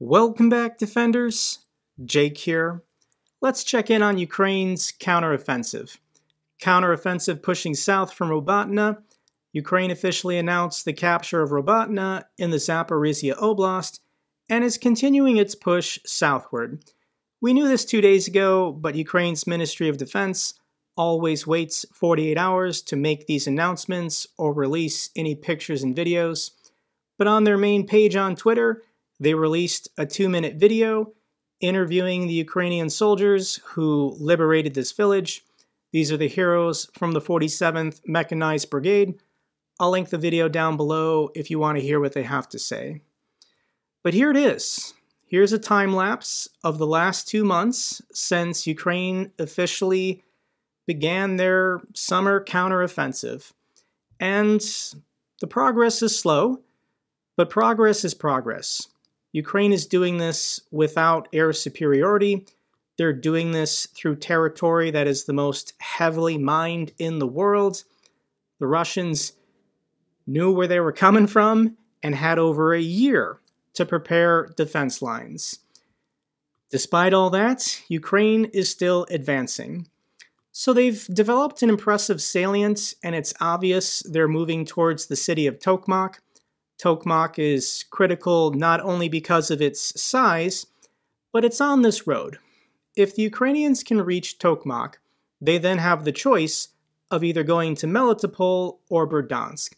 Welcome back, Defenders. Jake here. Let's check in on Ukraine's counteroffensive. Counteroffensive pushing south from Robotyne. Ukraine officially announced the capture of Robotyne in the Zaporizhia Oblast and is continuing its push southward. We knew this 2 days ago, but Ukraine's Ministry of Defense always waits 48 hours to make these announcements or release any pictures and videos. But on their main page on Twitter, they released a 2-minute video interviewing the Ukrainian soldiers who liberated this village. These are the heroes from the 47th Mechanized Brigade. I'll link the video down below if you want to hear what they have to say. But here it is. Here's a time lapse of the last 2 months since Ukraine officially began their summer counteroffensive. And the progress is slow, but progress is progress. Ukraine is doing this without air superiority. They're doing this through territory that is the most heavily mined in the world. The Russians knew where they were coming from and had over a year to prepare defense lines. Despite all that, Ukraine is still advancing. So they've developed an impressive salient, and it's obvious they're moving towards the city of Tokmak. Tokmak is critical not only because of its size, but it's on this road. If the Ukrainians can reach Tokmak, they then have the choice of either going to Melitopol or Berdansk.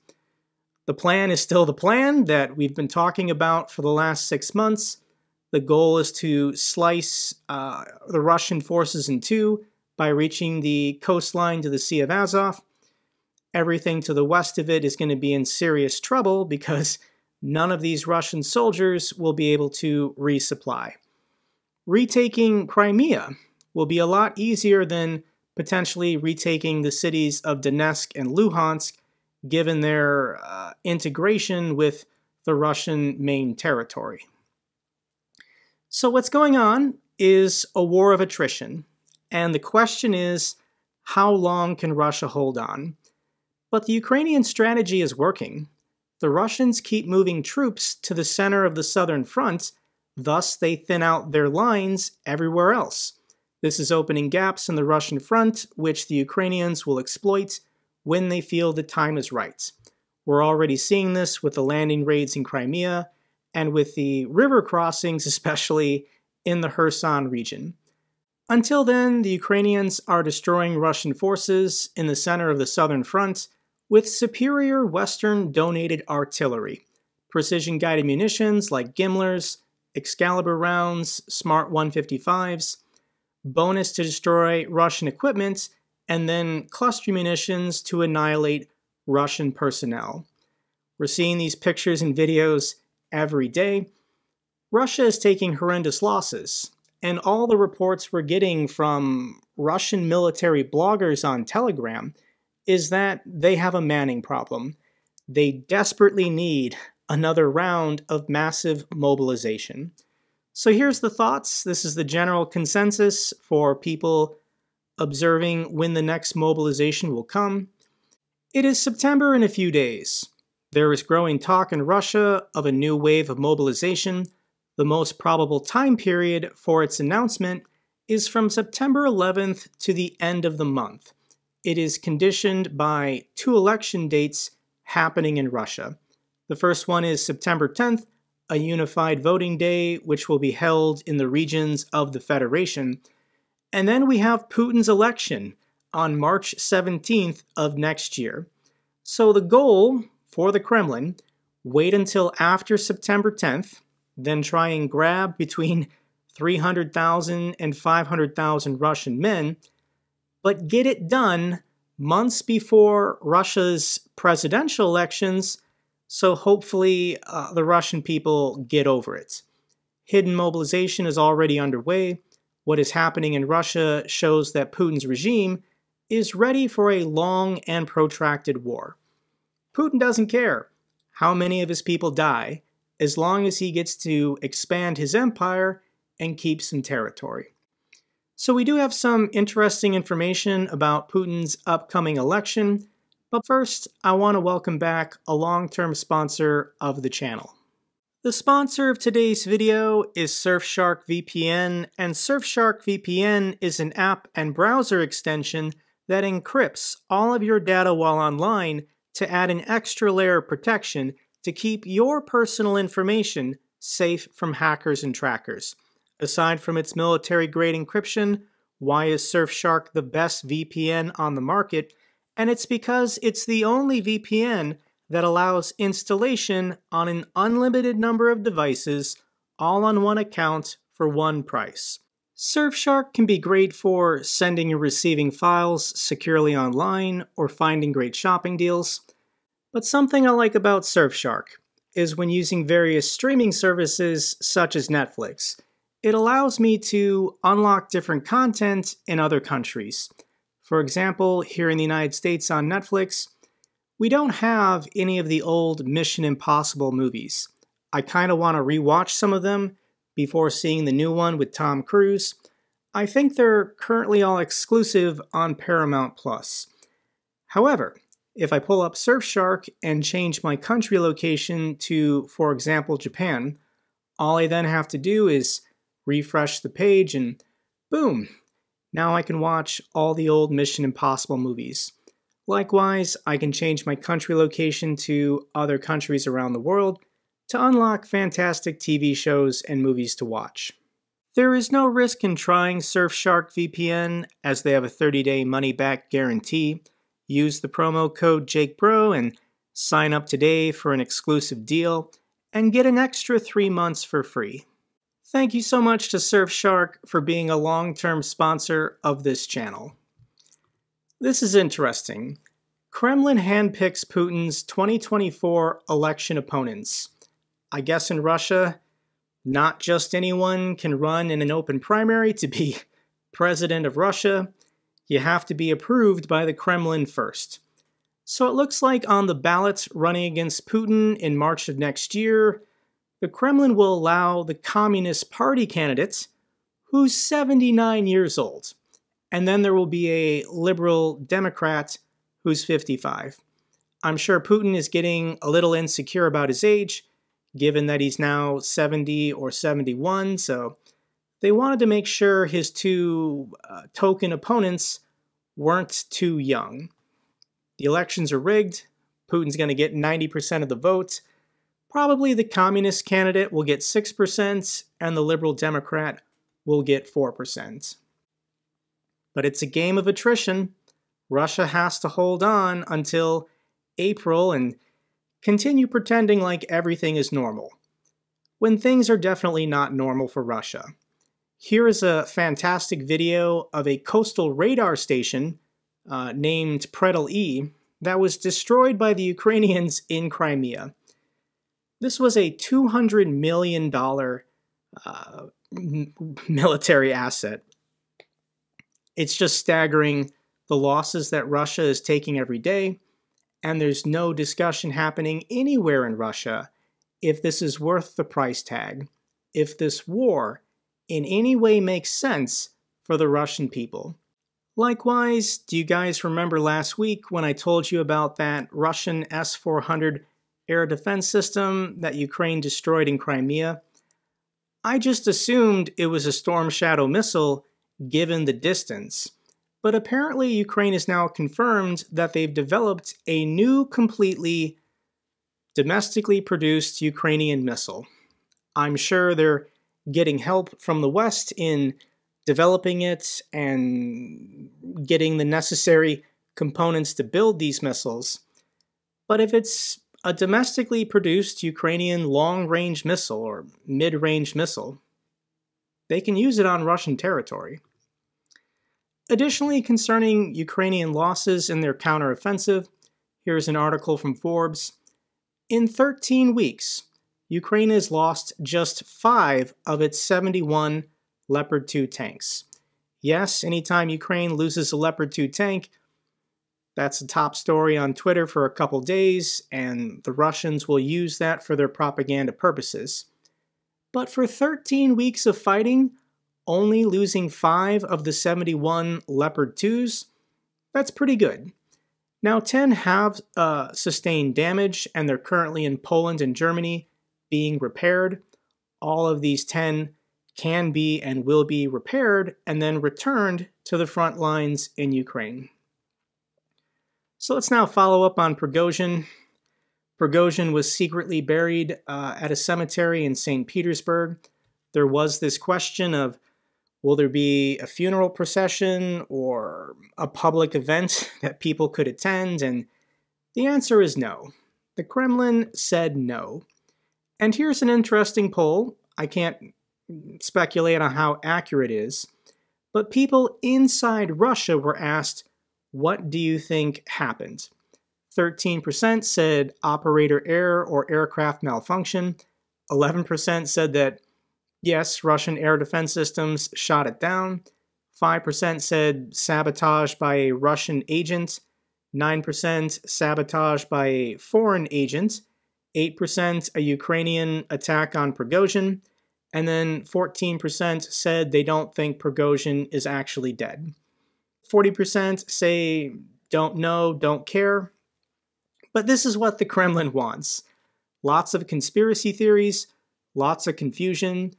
The plan is still the plan that we've been talking about for the last 6 months. The goal is to slice the Russian forces in two by reaching the coastline to the Sea of Azov. Everything to the west of it is going to be in serious trouble because none of these Russian soldiers will be able to resupply. Retaking Crimea will be a lot easier than potentially retaking the cities of Donetsk and Luhansk, given their integration with the Russian main territory. So what's going on is a war of attrition, and the question is, how long can Russia hold on? But the Ukrainian strategy is working. The Russians keep moving troops to the center of the southern front, thus they thin out their lines everywhere else. This is opening gaps in the Russian front, which the Ukrainians will exploit when they feel the time is right. We're already seeing this with the landing raids in Crimea and with the river crossings, especially in the Kherson region. Until then, the Ukrainians are destroying Russian forces in the center of the southern front with superior Western donated artillery, precision-guided munitions like Gimlers, Excalibur rounds, Smart 155s, bonus to destroy Russian equipment, and then cluster munitions to annihilate Russian personnel. We're seeing these pictures and videos every day. Russia is taking horrendous losses, and all the reports we're getting from Russian military bloggers on Telegram is that they have a manning problem. They desperately need another round of massive mobilization. So here's the thoughts. This is the general consensus for people observing when the next mobilization will come. It is September in a few days. There is growing talk in Russia of a new wave of mobilization. The most probable time period for its announcement is from September 11th to the end of the month. It is conditioned by 2 election dates happening in Russia. The first one is September 10th, a unified voting day which will be held in the regions of the Federation. And then we have Putin's election on March 17th of next year. So the goal for the Kremlin, wait until after September 10th, then try and grab between 300,000 and 500,000 Russian men, but get it done months before Russia's presidential elections, so hopefully the Russian people get over it. Hidden mobilization is already underway. What is happening in Russia shows that Putin's regime is ready for a long and protracted war. Putin doesn't care how many of his people die, as long as he gets to expand his empire and keep some territory. So we do have some interesting information about Putin's upcoming election, but first I want to welcome back a long-term sponsor of the channel. The sponsor of today's video is Surfshark VPN, and Surfshark VPN is an app and browser extension that encrypts all of your data while online to add an extra layer of protection to keep your personal information safe from hackers and trackers. Aside from its military-grade encryption, why is Surfshark the best VPN on the market? And it's because it's the only VPN that allows installation on an unlimited number of devices, all on one account for one price. Surfshark can be great for sending and receiving files securely online or finding great shopping deals. But something I like about Surfshark is when using various streaming services such as Netflix, it allows me to unlock different content in other countries. For example, here in the United States on Netflix, we don't have any of the old Mission Impossible movies. I kind of want to rewatch some of them before seeing the new one with Tom Cruise. I think they're currently all exclusive on Paramount+. However, if I pull up Surfshark and change my country location to, for example, Japan, all I then have to do is refresh the page and boom! Now I can watch all the old Mission Impossible movies. Likewise, I can change my country location to other countries around the world to unlock fantastic TV shows and movies to watch. There is no risk in trying Surfshark VPN as they have a 30-day money-back guarantee. Use the promo code jakebroeyt and sign up today for an exclusive deal and get an extra 3 months for free. Thank you so much to Surfshark for being a long-term sponsor of this channel. This is interesting. Kremlin handpicks Putin's 2024 election opponents. I guess in Russia, not just anyone can run in an open primary to be president of Russia. You have to be approved by the Kremlin first. So it looks like on the ballot running against Putin in March of next year, the Kremlin will allow the Communist Party candidate, who's 79 years old. And then there will be a liberal Democrat who's 55. I'm sure Putin is getting a little insecure about his age, given that he's now 70 or 71, so they wanted to make sure his two token opponents weren't too young. The elections are rigged. Putin's going to get 90% of the vote. Probably the communist candidate will get 6%, and the liberal Democrat will get 4%. But it's a game of attrition. Russia has to hold on until April and continue pretending like everything is normal, when things are definitely not normal for Russia. Here is a fantastic video of a coastal radar station named Prodan that was destroyed by the Ukrainians in Crimea. This was a $200 million military asset. It's just staggering the losses that Russia is taking every day, and there's no discussion happening anywhere in Russia if this is worth the price tag, if this war in any way makes sense for the Russian people. Likewise, do you guys remember last week when I told you about that Russian S-400 air defense system that Ukraine destroyed in Crimea? I just assumed it was a Storm Shadow missile given the distance. But apparently Ukraine has now confirmed that they've developed a new, completely domestically produced Ukrainian missile. I'm sure they're getting help from the West in developing it and getting the necessary components to build these missiles. But if it's a domestically produced Ukrainian long-range missile or mid-range missile, they can use it on Russian territory. Additionally, concerning Ukrainian losses in their counteroffensive, here's an article from Forbes. In 13 weeks, Ukraine has lost just 5 of its 71 Leopard 2 tanks. Yes, anytime Ukraine loses a Leopard 2 tank, that's a top story on Twitter for a couple days, and the Russians will use that for their propaganda purposes. But for 13 weeks of fighting, only losing 5 of the 71 Leopard 2s, that's pretty good. Now 10 have sustained damage, and they're currently in Poland and Germany being repaired. All of these 10 can be and will be repaired and then returned to the front lines in Ukraine. So let's now follow up on Prigozhin. Prigozhin was secretly buried at a cemetery in St. Petersburg. There was this question of, will there be a funeral procession or a public event that people could attend? And the answer is no. The Kremlin said no. And here's an interesting poll. I can't speculate on how accurate it is, but people inside Russia were asked, what do you think happened? 13% said operator error or aircraft malfunction. 11% said that, yes, Russian air defense systems shot it down. 5% said sabotage by a Russian agent. 9% sabotage by a foreign agent. 8% a Ukrainian attack on Prigozhin. And then 14% said they don't think Prigozhin is actually dead. 40% say don't know, don't care. But this is what the Kremlin wants. Lots of conspiracy theories, lots of confusion.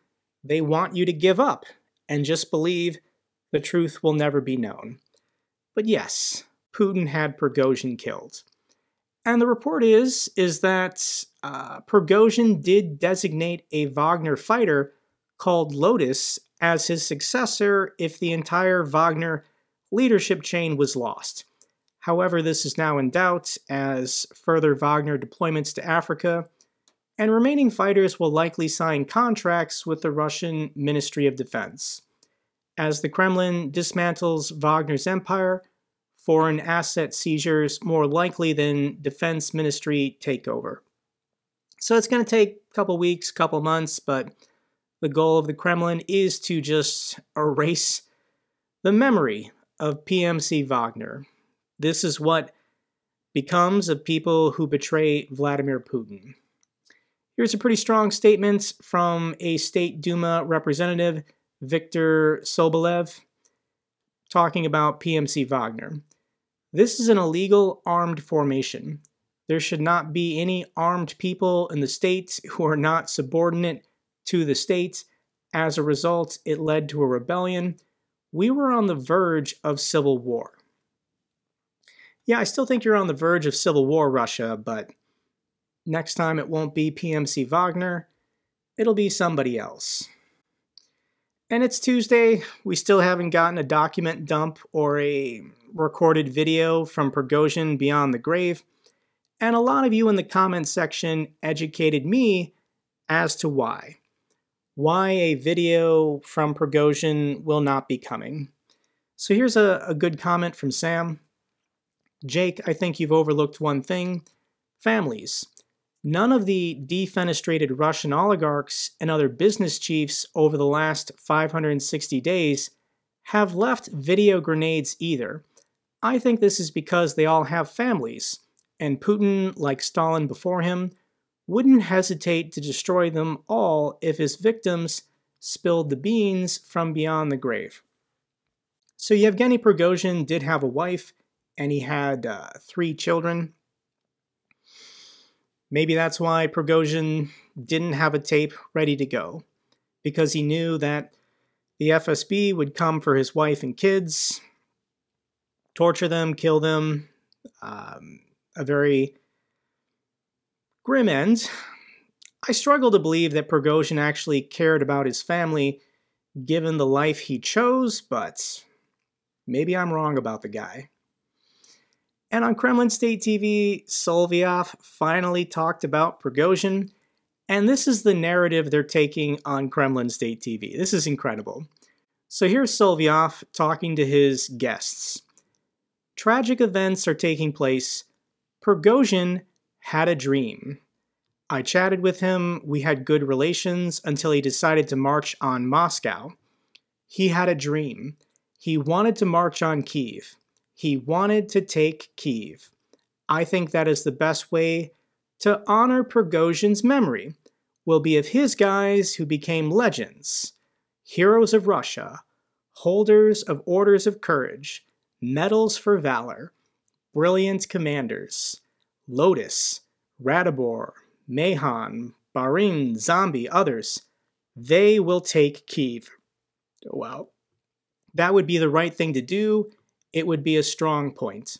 They want you to give up and just believe the truth will never be known. But yes, Putin had Prigozhin killed. And the report is that Prigozhin did designate a Wagner fighter called Lotus as his successor if the entire Wagner leadership chain was lost. However, this is now in doubt as further Wagner deployments to Africa, and remaining fighters will likely sign contracts with the Russian Ministry of Defense. As the Kremlin dismantles Wagner's empire, foreign asset seizures more likely than Defense Ministry takeover. So it's going to take a couple weeks, couple months, but the goal of the Kremlin is to just erase the memory of PMC Wagner. This is what becomes of people who betray Vladimir Putin. Here's a pretty strong statement from a state Duma representative, Viktor Sobolev, talking about PMC Wagner. This is an illegal armed formation. There should not be any armed people in the state who are not subordinate to the state. As a result, it led to a rebellion. We were on the verge of civil war. Yeah, I still think you're on the verge of civil war, Russia, but next time it won't be PMC Wagner, it'll be somebody else. And it's Tuesday. We still haven't gotten a document dump or a recorded video from Prigozhin beyond the grave. And a lot of you in the comments section educated me as to why. Why a video from Prigozhin will not be coming. So here's a good comment from Sam. Jake, I think you've overlooked one thing. Families. None of the defenestrated Russian oligarchs and other business chiefs over the last 560 days have left video grenades either. I think this is because they all have families, and Putin, like Stalin before him, wouldn't hesitate to destroy them all if his victims spilled the beans from beyond the grave. So Yevgeny Prigozhin did have a wife, and he had 3 children. Maybe that's why Prigozhin didn't have a tape ready to go, because he knew that the FSB would come for his wife and kids, torture them, kill them, a very grim end. I struggle to believe that Prigozhin actually cared about his family given the life he chose, but maybe I'm wrong about the guy. And on Kremlin State TV, Solovyev finally talked about Prigozhin, and this is the narrative they're taking on Kremlin State TV. This is incredible. So here's Solovyev talking to his guests. Tragic events are taking place. Prigozhin had a dream. I chatted with him, we had good relations until he decided to march on Moscow. He had a dream. He wanted to march on Kyiv. He wanted to take Kyiv. I think that is the best way to honor Prigozhin's memory, will be of his guys who became legends, heroes of Russia, holders of orders of courage, medals for valor, brilliant commanders, Lotus, Ratibor, Mayhan, Bahrain, Zombie, others, they will take Kyiv. Well, that would be the right thing to do. It would be a strong point.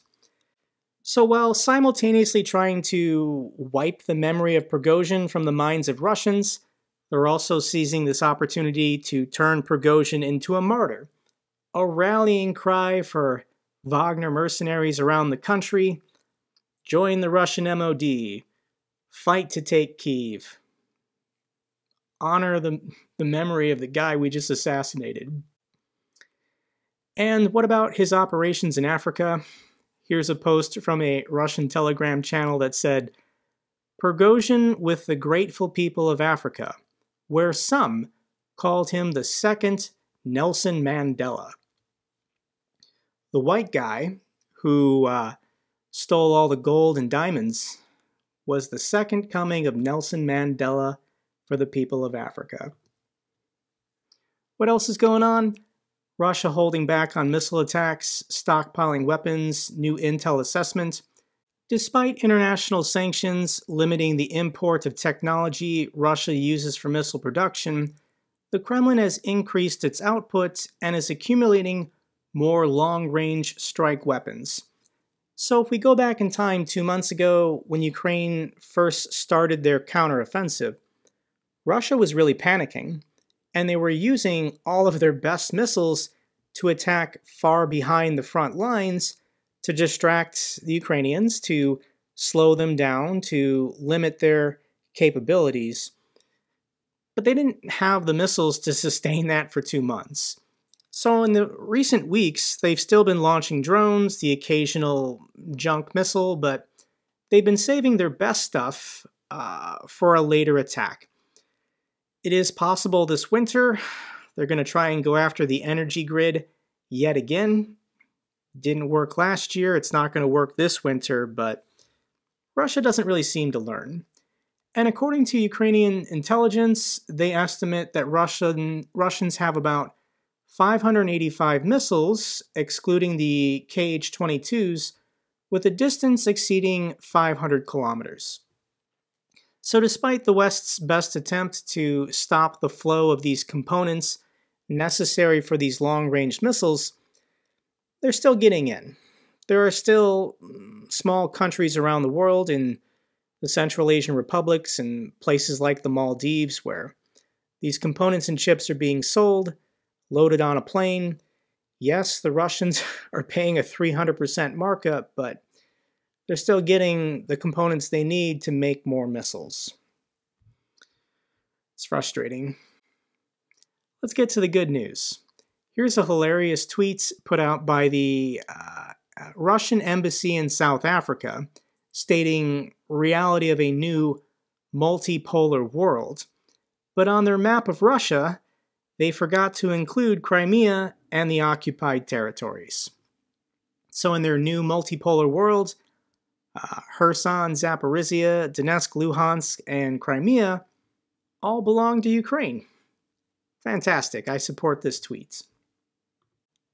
So while simultaneously trying to wipe the memory of Prigozhin from the minds of Russians, they're also seizing this opportunity to turn Prigozhin into a martyr, a rallying cry for Wagner mercenaries around the country. Join the Russian MOD. Fight to take Kyiv. Honor the memory of the guy we just assassinated. And what about his operations in Africa? Here's a post from a Russian Telegram channel that said, Prigozhin with the grateful people of Africa, where some called him the second Nelson Mandela. The white guy who stole all the gold and diamonds was the second coming of Nelson Mandela for the people of Africa. What else is going on? Russia holding back on missile attacks, stockpiling weapons, new intel assessment. Despite international sanctions limiting the import of technology Russia uses for missile production, the Kremlin has increased its output and is accumulating more long-range strike weapons. So if we go back in time 2 months ago when Ukraine first started their counteroffensive, Russia was really panicking, and they were using all of their best missiles to attack far behind the front lines to distract the Ukrainians, to slow them down, to limit their capabilities. But they didn't have the missiles to sustain that for 2 months. So in the recent weeks, they've still been launching drones, the occasional junk missile, but they've been saving their best stuff for a later attack. It is possible this winter they're going to try and go after the energy grid yet again. Didn't work last year, it's not going to work this winter, but Russia doesn't really seem to learn. And according to Ukrainian intelligence, they estimate that Russians have about 585 missiles, excluding the Kh-22s, with a distance exceeding 500 kilometers. So despite the West's best attempt to stop the flow of these components necessary for these long-range missiles, they're still getting in. There are still small countries around the world, in the Central Asian republics and places like the Maldives, where these components and chips are being sold, loaded on a plane. Yes, the Russians are paying a 300% markup, but they're still getting the components they need to make more missiles. It's frustrating. Let's get to the good news. Here's a hilarious tweet put out by the Russian embassy in South Africa stating reality of a new multipolar world. But on their map of Russia, they forgot to include Crimea and the occupied territories. So in their new multipolar world, Kherson, Zaporizhia, Donetsk, Luhansk, and Crimea all belong to Ukraine. Fantastic, I support this tweet.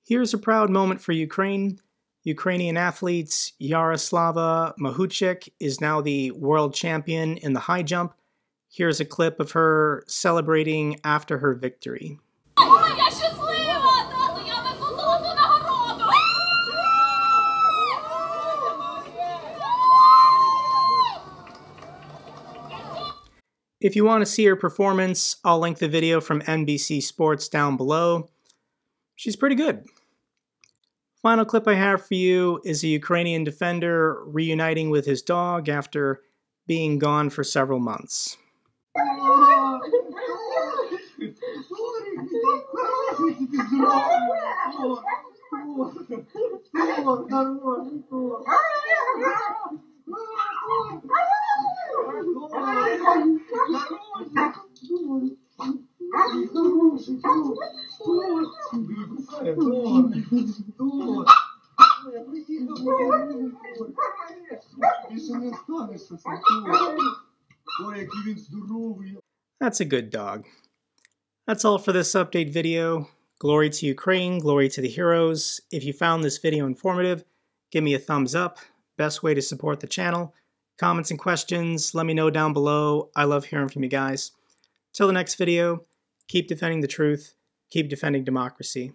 Here's a proud moment for Ukraine. Ukrainian athletes Yaroslava Mahuchikh is now the world champion in the high jump. Here's a clip of her celebrating after her victory. If you want to see her performance, I'll link the video from NBC Sports down below. She's pretty good. Final clip I have for you is a Ukrainian defender reuniting with his dog after being gone for several months. That's a good dog. That's all for this update video. Glory to Ukraine, glory to the heroes. If you found this video informative, give me a thumbs up. Best way to support the channel. Comments and questions, let me know down below. I love hearing from you guys. Till the next video, keep defending the truth, keep defending democracy.